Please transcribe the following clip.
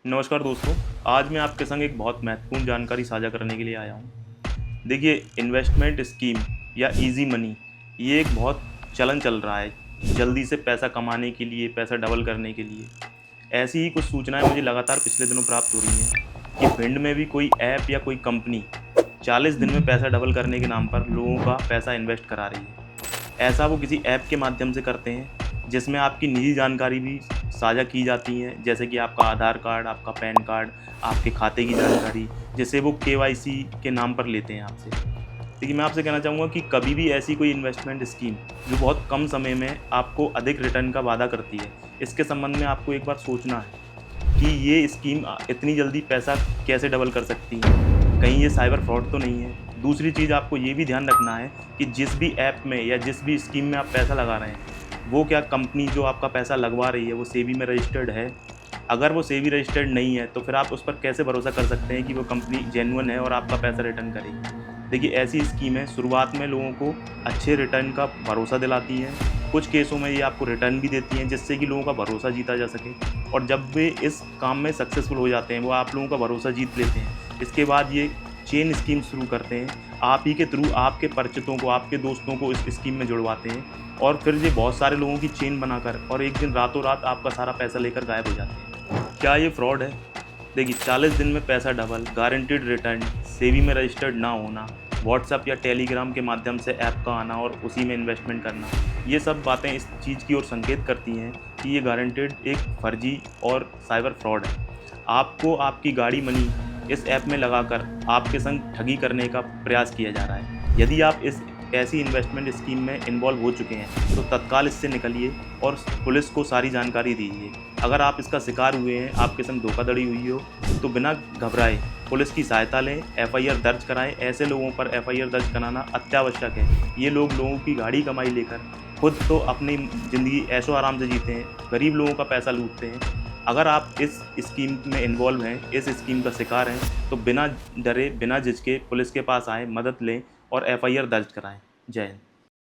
नमस्कार दोस्तों, आज मैं आपके संग एक बहुत महत्वपूर्ण जानकारी साझा करने के लिए आया हूँ। देखिए, इन्वेस्टमेंट स्कीम या ईज़ी मनी ये एक बहुत चलन चल रहा है, जल्दी से पैसा कमाने के लिए, पैसा डबल करने के लिए। ऐसी ही कुछ सूचनाएँ मुझे लगातार पिछले दिनों प्राप्त हो रही हैं कि भिंड में भी कोई ऐप या कोई कंपनी 40 दिन में पैसा डबल करने के नाम पर लोगों का पैसा इन्वेस्ट करा रही है। ऐसा वो किसी ऐप के माध्यम से करते हैं जिसमें आपकी निजी जानकारी भी साझा की जाती है, जैसे कि आपका आधार कार्ड, आपका पैन कार्ड, आपके खाते की जानकारी, जिसे वो केवाईसी के नाम पर लेते हैं आपसे। देखिए, मैं आपसे कहना चाहूँगा कि कभी भी ऐसी कोई इन्वेस्टमेंट स्कीम जो बहुत कम समय में आपको अधिक रिटर्न का वादा करती है, इसके संबंध में आपको एक बार सोचना है कि ये स्कीम इतनी जल्दी पैसा कैसे डबल कर सकती है। कहीं ये साइबर फ्रॉड तो नहीं है। दूसरी चीज़ आपको ये भी ध्यान रखना है कि जिस भी ऐप में या जिस भी स्कीम में आप पैसा लगा रहे हैं, वो क्या कंपनी जो आपका पैसा लगवा रही है वो सेबी में रजिस्टर्ड है। अगर वो सेबी रजिस्टर्ड नहीं है तो फिर आप उस पर कैसे भरोसा कर सकते हैं कि वो कंपनी जेन्युइन है और आपका पैसा रिटर्न करेगी। देखिए, ऐसी स्कीमें शुरुआत में लोगों को अच्छे रिटर्न का भरोसा दिलाती हैं। कुछ केसों में ये आपको रिटर्न भी देती हैं जिससे कि लोगों का भरोसा जीता जा सके, और जब वे इस काम में सक्सेसफुल हो जाते हैं, वो आप लोगों का भरोसा जीत लेते हैं, इसके बाद ये चेन स्कीम शुरू करते हैं। आप ही के थ्रू आपके परिचितों को, आपके दोस्तों को इस स्कीम में जुड़वाते हैं, और फिर ये बहुत सारे लोगों की चेन बनाकर और एक दिन रातों रात आपका सारा पैसा लेकर गायब हो जाते हैं। क्या ये फ्रॉड है? देखिए, 40 दिन में पैसा डबल, गारंटीड रिटर्न, सेबी में रजिस्टर्ड ना होना, व्हाट्सएप या टेलीग्राम के माध्यम से ऐप का आना और उसी में इन्वेस्टमेंट करना, ये सब बातें इस चीज़ की ओर संकेत करती हैं कि ये गारंटीड एक फर्जी और साइबर फ्रॉड है। आपको आपकी गाड़ी मनी इस ऐप में लगाकर आपके संग ठगी करने का प्रयास किया जा रहा है। यदि आप इस ऐसी इन्वेस्टमेंट स्कीम में इन्वॉल्व हो चुके हैं तो तत्काल इससे निकलिए और पुलिस को सारी जानकारी दीजिए। अगर आप इसका शिकार हुए हैं, आपके संग धोखाधड़ी हुई हो, तो बिना घबराए पुलिस की सहायता लें, एफआईआर दर्ज कराएं। ऐसे लोगों पर एफआईआर दर्ज कराना अत्यावश्यक है। ये लोगों की गाड़ी कमाई लेकर खुद तो अपनी ज़िंदगी ऐशो आराम से जीते हैं, गरीब लोगों का पैसा लूटते हैं। अगर आप इस स्कीम में इन्वॉल्व हैं, इस स्कीम का शिकार हैं, तो बिना डरे, बिना झिझके पुलिस के पास आएँ, मदद लें और एफआईआर दर्ज कराएँ। जय हिंद।